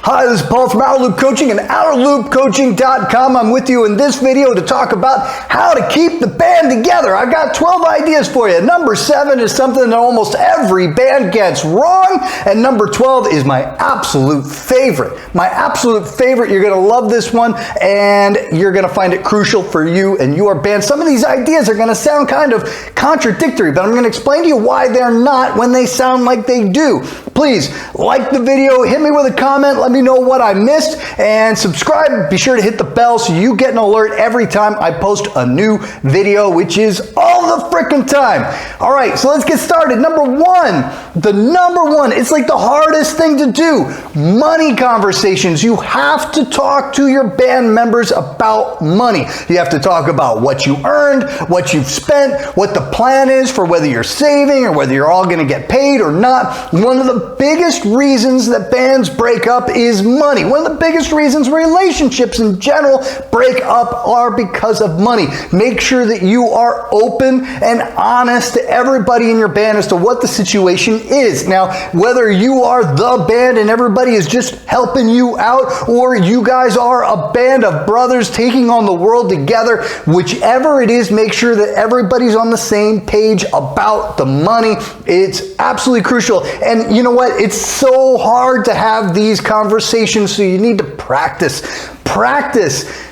Hi, this is Paul from Outerloop Coaching and OuterloopCoaching.com. I'm with you in this video to talk about how to keep the band together. I've got 12 ideas for you. Number 7 is something that almost every band gets wrong, and number 12 is my absolute favorite. My absolute favorite. You're going to love this one, and you're going to find it crucial for you and your band. Some of these ideas are going to sound kind of contradictory, but I'm going to explain to you why they're not when they sound like they do. Please like the video, hit me with a comment, let me know what I missed, and subscribe. Be sure to hit the bell so you get an alert every time I post a new video, which is all the frickin' time. All right, so let's get started. Number one, it's like the hardest thing to do. Money conversations. You have to talk to your band members about money. You have to talk about what you earned, what you've spent, what the plan is for whether you're saving or whether you're all going to get paid or not. One of the biggest reasons that bands break up is money. One of the biggest reasons relationships in general break up are because of money. Make sure that you are open and honest to everybody in your band as to what the situation is. Now, whether you are the band and everybody is just helping you out, or you guys are a band of brothers taking on the world together, whichever it is, make sure that everybody's on the same page about the money. It's absolutely crucial. And you know what? It's so hard to have these conversations, so you need to practice.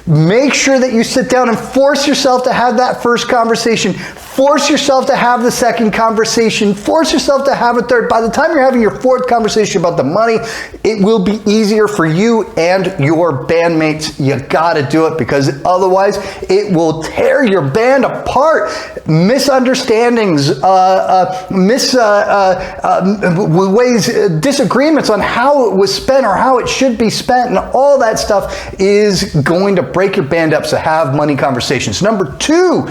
Make sure that you sit down and force yourself to have that first conversation. Force yourself to have the second conversation. Force yourself to have a third. By the time you're having your fourth conversation about the money, it will be easier for you and your bandmates. You gotta do it, because otherwise it will tear your band apart. Misunderstandings, disagreements on how it was spent or how it should be spent, and all that stuff is going to break your band up. So have money conversations. Number 2,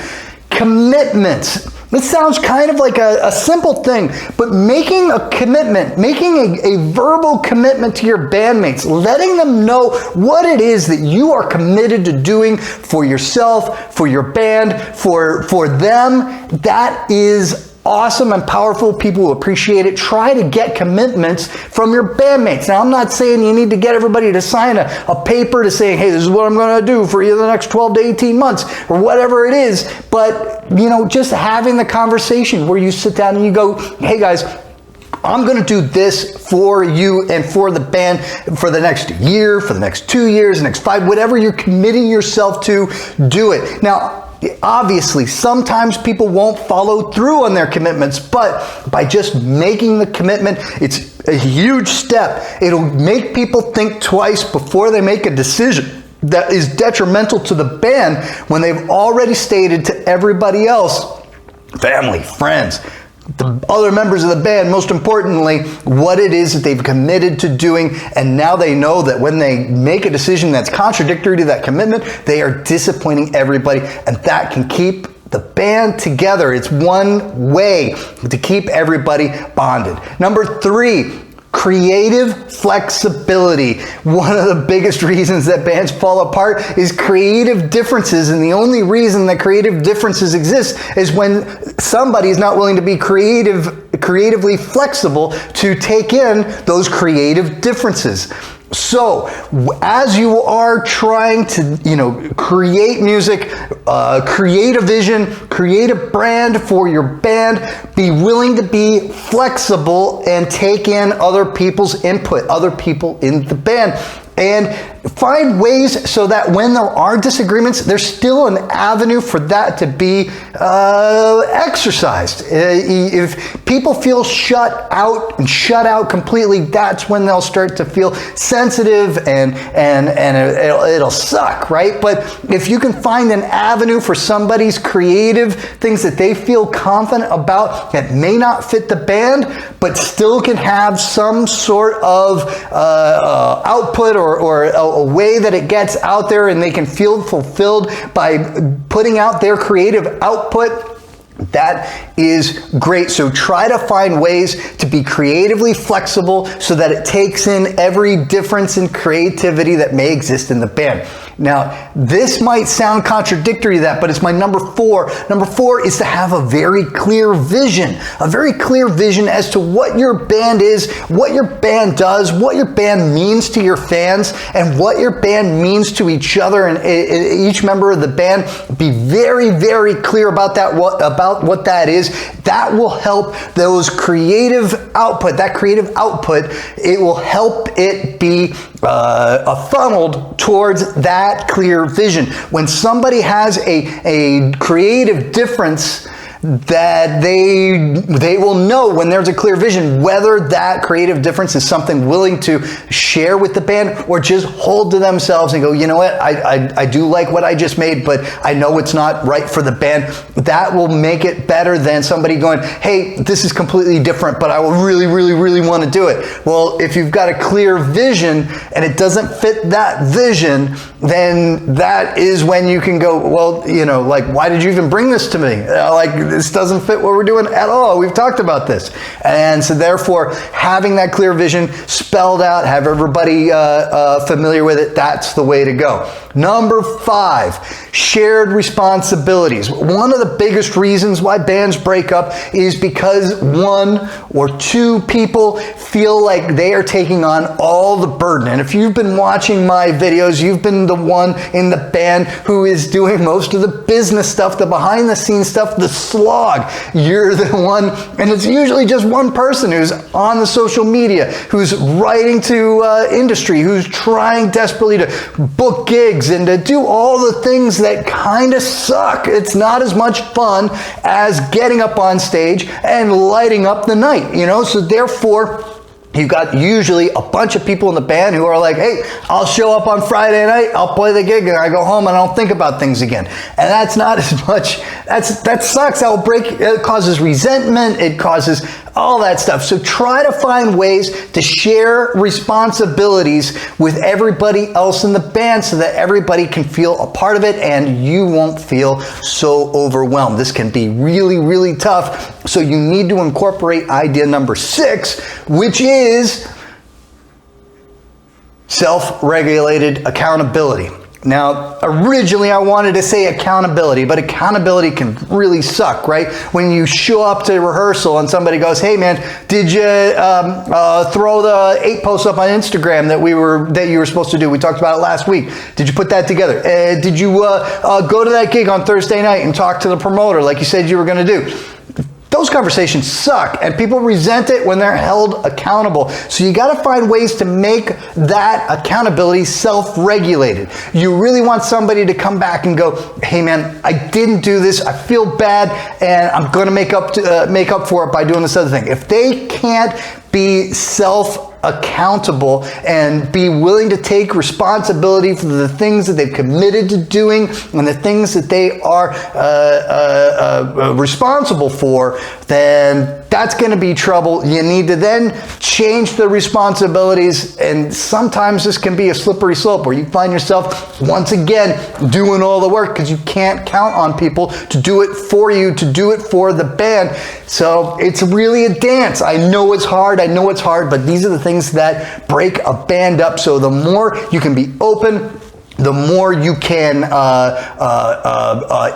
commitments. This sounds kind of like a simple thing, but making a commitment, making a verbal commitment to your bandmates, letting them know what it is that you are committed to doing for yourself, for your band, for them, that is awesome and powerful. People will appreciate it. Try to get commitments from your bandmates. Now, I'm not saying you need to get everybody to sign a paper to say, hey, this is what I'm going to do for you the next 12 to 18 months or whatever it is. But, you know, just having the conversation where you sit down and you go, hey guys, I'm going to do this for you and for the band for the next year, for the next 2 years, the next 5, whatever you're committing yourself to, do it. Now, obviously, sometimes people won't follow through on their commitments, but by just making the commitment, it's a huge step. It'll make people think twice before they make a decision that is detrimental to the band when they've already stated to everybody else, family, friends, the other members of the band, most importantly, what it is that they've committed to doing, and now they know that when they make a decision that's contradictory to that commitment, they are disappointing everybody, and that can keep the band together. It's one way to keep everybody bonded. Number 3, creative flexibility. One of the biggest reasons that bands fall apart is creative differences, and the only reason that creative differences exist is when somebody is not willing to be creatively flexible to take in those creative differences. So, as you are trying to, create music, create a vision, create a brand for your band, be willing to be flexible and take in other people's input, other people in the band. And find ways so that when there are disagreements, there's still an avenue for that to be exercised. If people feel shut out completely, that's when they'll start to feel sensitive and it'll suck, right? But if you can find an avenue for somebody's creative things that they feel confident about that may not fit the band, but still can have some sort of output or a way that it gets out there and they can feel fulfilled by putting out their creative output, that is great. So try to find ways to be creatively flexible so that it takes in every difference in creativity that may exist in the band. Now, this might sound contradictory to that, but it's my number 4. Number 4 is to have a very clear vision as to what your band is, what your band does, what your band means to your fans, and what your band means to each other and each member of the band. Be very, very clear about that, what that is. That will help those creative output, it will help it be funneled towards that clear vision. When somebody has a creative difference, that they will know when there's a clear vision whether that creative difference is something willing to share with the band or just hold to themselves and go, you know what, I do like what I just made, but I know it's not right for the band. That will make it better than somebody going, hey, this is completely different, but I will really, really, really want to do it. Well, if you've got a clear vision and it doesn't fit that vision, then that is when you can go, well, you know, like, why did you even bring this to me? This doesn't fit what we're doing at all. We've talked about this. And so therefore, having that clear vision spelled out, have everybody familiar with it, that's the way to go. Number 5, shared responsibilities. One of the biggest reasons why bands break up is because 1 or 2 people feel like they are taking on all the burden. And if you've been watching my videos, you've been the one in the band who is doing most of the business stuff, the behind the scenes stuff, the slog. You're the one, and it's usually just one person who's on the social media, who's writing to industry, who's trying desperately to book gigs and to do all the things that kind of suck. It's not as much fun as getting up on stage and lighting up the night, you know? So therefore, you've got usually a bunch of people in the band who are like, hey, I'll show up on Friday night, I'll play the gig, and I go home and I don't think about things again. And that's not as much, that sucks. It causes resentment, it causes all that stuff. So try to find ways to share responsibilities with everybody else in the band so that everybody can feel a part of it and you won't feel so overwhelmed. This can be really, really tough. So you need to incorporate idea number 6, which is self-regulated accountability. Now, originally I wanted to say accountability, but accountability can really suck, right? When you show up to rehearsal and somebody goes, hey man, did you throw the 8 posts up on Instagram that you were supposed to do? We talked about it last week. Did you put that together? Did you go to that gig on Thursday night and talk to the promoter like you said you were going to do? Those conversations suck, and people resent it when they're held accountable. So you got to find ways to make that accountability self-regulated. You really want somebody to come back and go, hey man, I didn't do this, I feel bad, and I'm going to make up for it by doing this other thing. If they can't be self-accountable and be willing to take responsibility for the things that they've committed to doing and the things that they are responsible for, then that's going to be trouble. You need to then change the responsibilities, and sometimes this can be a slippery slope where you find yourself once again doing all the work because you can't count on people to do it for you, to do it for the band. So it's really a dance. I know it's hard, but these are the things that break a band up. So the more you can be open, the more you can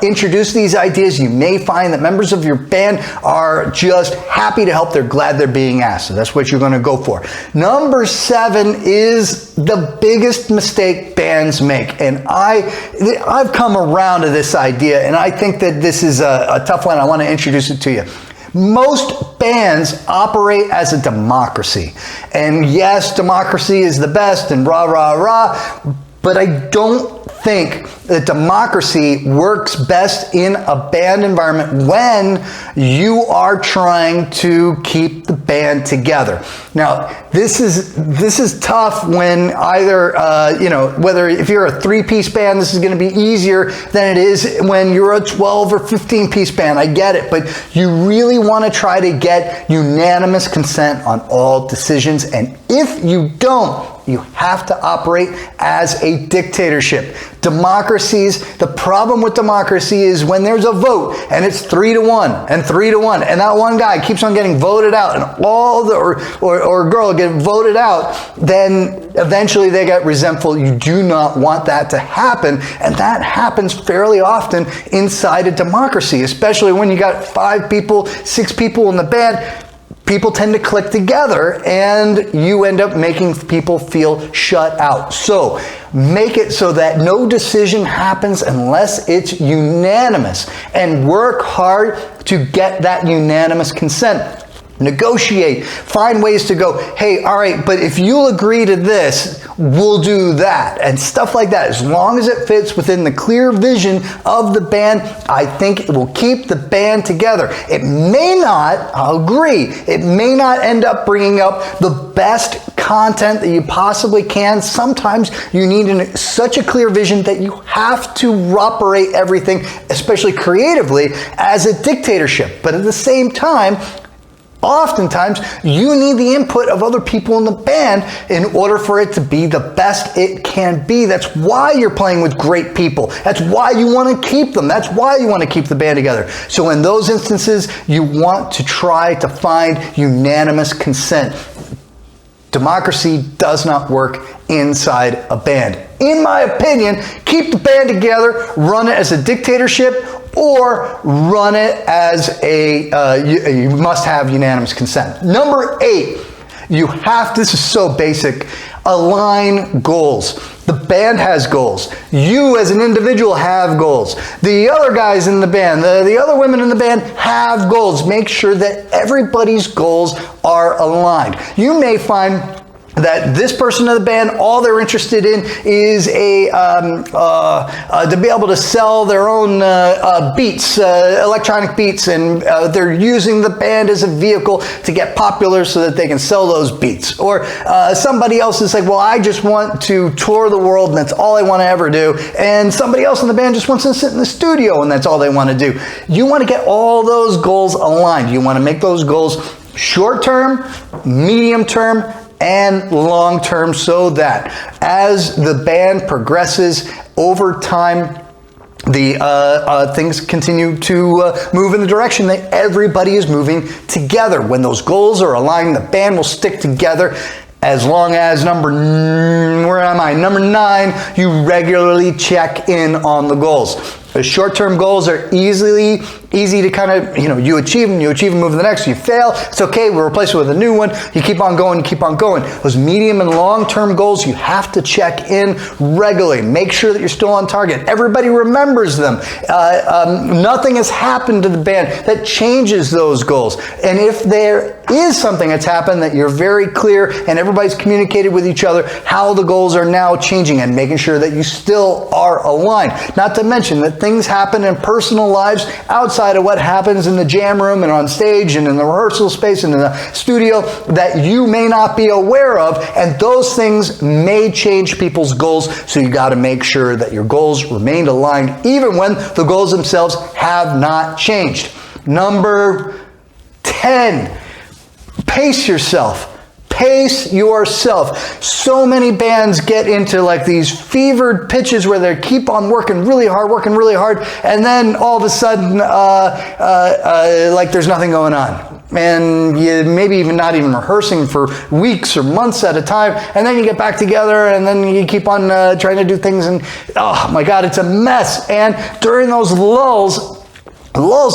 introduce these ideas, you may find that members of your band are just happy to help. They're glad they're being asked. So that's what you're going to go for. Number 7 is the biggest mistake bands make. And I've come around to this idea, and I think that this is a tough one. I want to introduce it to you. Most bands operate as a democracy. And yes, democracy is the best and rah, rah, rah. But I don't think that democracy works best in a band environment when you are trying to keep the band together. Now, this is tough when either, whether if you're a 3-piece band, this is going to be easier than it is when you're a 12 or 15-piece band. I get it, but you really want to try to get unanimous consent on all decisions. And if you don't, You have to operate as a dictatorship. Democracies, the problem with democracy is when there's a vote and it's 3-1 and 3-1, and that one guy keeps on getting voted out, and all the or girl get voted out, then eventually they get resentful. You do not want that to happen, and that happens fairly often inside a democracy, especially when you got 5 people, 6 people in the band. People tend to click together, and you end up making people feel shut out. So make it so that no decision happens unless it's unanimous, and work hard to get that unanimous consent. Negotiate, find ways to go, hey, all right, but if you'll agree to this, we'll do that, and stuff like that. As long as it fits within the clear vision of the band, I think it will keep the band together. It may not, I'll agree, it may not end up bringing up the best content that you possibly can. Sometimes you need such a clear vision that you have to operate everything, especially creatively, as a dictatorship. But at the same time, oftentimes, you need the input of other people in the band in order for it to be the best it can be. That's why you're playing with great people. That's why you want to keep them. That's why you want to keep the band together. So in those instances, you want to try to find unanimous consent. Democracy does not work inside a band. In my opinion, keep the band together, run it as a dictatorship, or run it as you must have unanimous consent. Number 8, you have, this is so basic, align goals. The band has goals. You as an individual have goals. The other guys in the band, the other women in the band have goals. Make sure that everybody's goals are aligned. You may find that this person in the band, all they're interested in is to be able to sell their own beats, electronic beats, and they're using the band as a vehicle to get popular so that they can sell those beats. Or somebody else is like, well, I just want to tour the world and that's all I want to ever do. And somebody else in the band just wants to sit in the studio and that's all they want to do. You want to get all those goals aligned. You want to make those goals short-term, medium-term, and long-term, so that as the band progresses over time, the things continue to move in the direction that everybody is moving together. When those goals are aligned, the band will stick together. As long as number 9, you regularly check in on the goals. The short-term goals are easy to kind of, you achieve them, move to the next. You fail, it's okay, we'll replace it with a new one. You keep on going, Those medium and long-term goals, you have to check in regularly. Make sure that you're still on target. Everybody remembers them. Nothing has happened to the band that changes those goals. And if there is something that's happened, that you're very clear and everybody's communicated with each other how the goals are now changing, and making sure that you still are aligned. Not to mention that things happen in personal lives outside of what happens in the jam room and on stage and in the rehearsal space and in the studio that you may not be aware of, and those things may change people's goals. So you got to make sure that your goals remain aligned even when the goals themselves have not changed. Number 10, pace yourself. Pace yourself. So many bands get into like these fevered pitches where they keep on working really hard, and then all of a sudden, like there's nothing going on. And you maybe even not even rehearsing for weeks or months at a time, and then you get back together, and then you keep on trying to do things, and oh my God, it's a mess. And during those lulls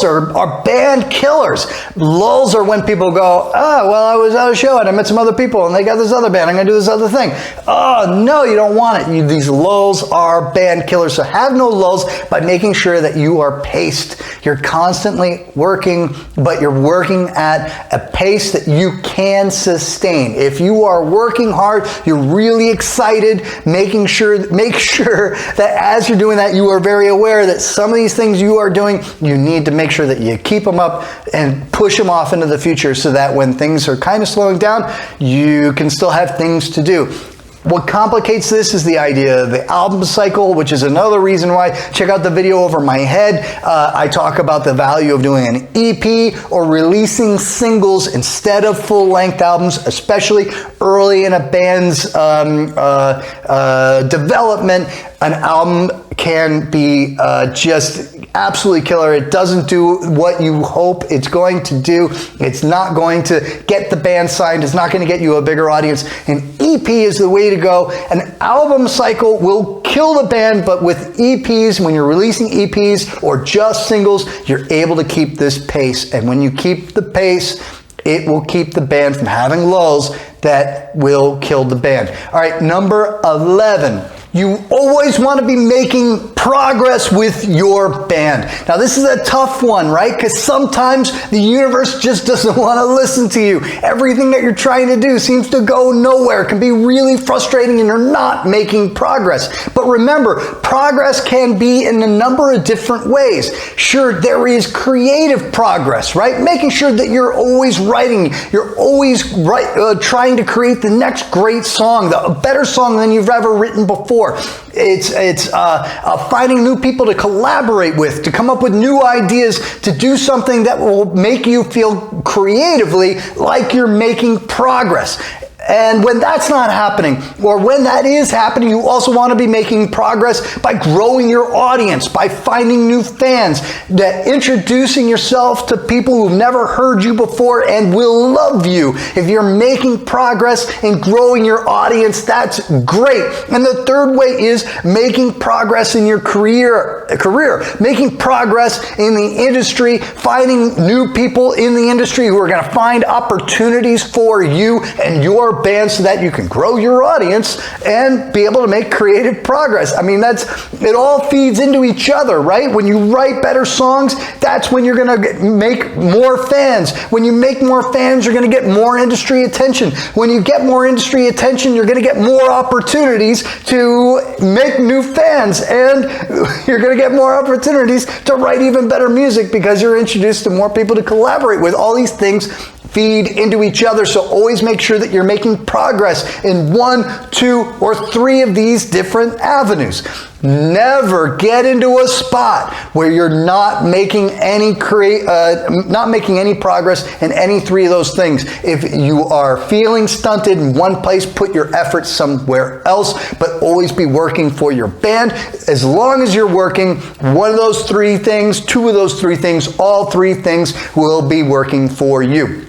are band killers. Lulls are when people go, oh, well, I was at a show and I met some other people and they got this other band, I'm going to do this other thing. Oh, no, you don't want it. These lulls are band killers. So have no lulls by making sure that you are paced. You're constantly working, but you're working at a pace that you can sustain. If you are working hard, you're really excited, make sure that as you're doing that, you are very aware that some of these things you are doing, you need to make sure that you keep them up and push them off into the future so that when things are kind of slowing down, you can still have things to do. What complicates this is the idea of the album cycle, which is another reason why. Check out the video over my head. I talk about the value of doing an EP or releasing singles instead of full-length albums, especially early in a band's development. An album can be just absolutely killer. It doesn't do what you hope it's going to do. It's not going to get the band signed. It's not going to get you a bigger audience. An EP is the way to go. An album cycle will kill the band, but with EPs, when you're releasing EPs or just singles, you're able to keep this pace. And when you keep the pace, it will keep the band from having lulls that will kill the band. All right, number 11. You always want to be making progress with your band. Now, this is a tough one, right? Because sometimes the universe just doesn't want to listen to you. Everything that you're trying to do seems to go nowhere. It can be really frustrating and you're not making progress. But remember, progress can be in a number of different ways. Sure, there is creative progress, right? Making sure that you're always writing, you're always trying to create the next great song, a better song than you've ever written before. It's finding new people to collaborate with, to come up with new ideas, to do something that will make you feel creatively like you're making progress. And when that's not happening, or when that is happening, you also want to be making progress by growing your audience, by finding new fans, that introducing yourself to people who've never heard you before and will love you. If you're making progress in growing your audience, that's great. And the third way is making progress in your career, making progress in the industry, finding new people in the industry who are going to find opportunities for you and your band so that you can grow your audience and be able to make creative progress. I mean, it all feeds into each other, right? When you write better songs, that's when you're going to make more fans. When you make more fans, you're going to get more industry attention. When you get more industry attention, you're going to get more opportunities to make new fans, and you're going to get more opportunities to write even better music because you're introduced to more people to collaborate with. All these things feed into each other, so always make sure that you're making progress in 1, 2, or 3 of these different avenues. Never get into a spot where you're not making any progress in any 3 of those things. If you are feeling stunted in one place, put your efforts somewhere else, but always be working for your band. As long as you're working one of those 3 things, 2 of those 3 things, all 3 things will be working for you.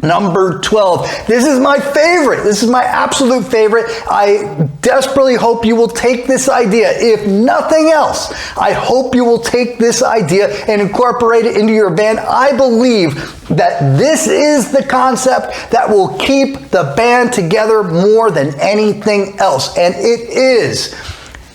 Number 12. This is my favorite. This is my absolute favorite. I desperately hope you will take this idea. If nothing else, I hope you will take this idea and incorporate it into your band. I believe that this is the concept that will keep the band together more than anything else. And it is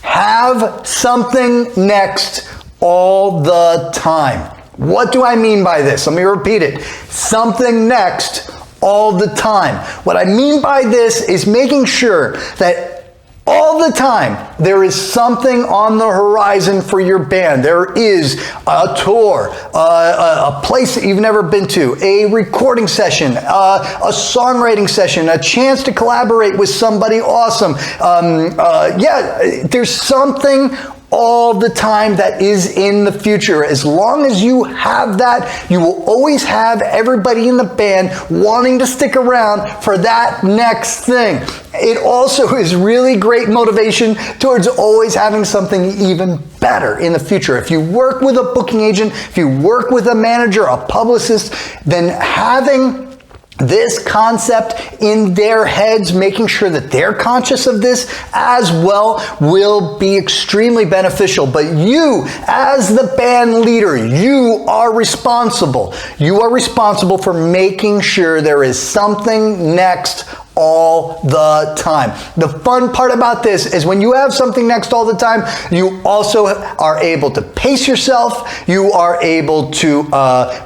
have something next all the time. What do I mean by this? Let me repeat it. Something next all the time. What I mean by this is making sure that all the time there is something on the horizon for your band. There is a tour, a place that you've never been to, a recording session, a songwriting session, a chance to collaborate with somebody awesome. There's something all the time that is in the future. As long as you have that, you will always have everybody in the band wanting to stick around for that next thing. It also is really great motivation towards always having something even better in the future. If you work with a booking agent, if you work with a manager, a publicist, then having this concept in their heads, making sure that they're conscious of this as well, will be extremely beneficial. But you, as the band leader, you are responsible. You are responsible for making sure there is something next all the time. The fun part about this is when you have something next all the time, you also are able to pace yourself. You are able to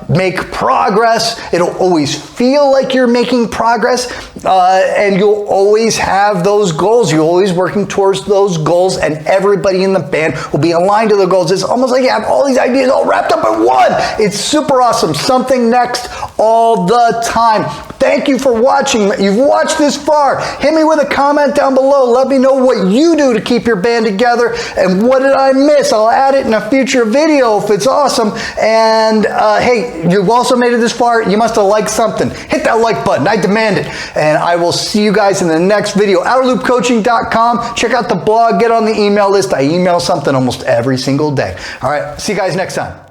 make progress. It'll always feel like you're making progress, and you'll always have those goals. You're always working towards those goals, and everybody in the band will be aligned to the goals. It's almost like you have all these ideas all wrapped up in one. It's super awesome. Something next all the time. Thank you for watching. You've watched this far. Hit me with a comment down below. Let me know what you do to keep your band together and what did I miss. I'll add it in a future video if it's awesome. And hey, you've also made it this far. You must have liked something. Hit that like button. I demand it. And I will see you guys in the next video. Outerloopcoaching.com. Check out the blog. Get on the email list. I email something almost every single day. All right. See you guys next time.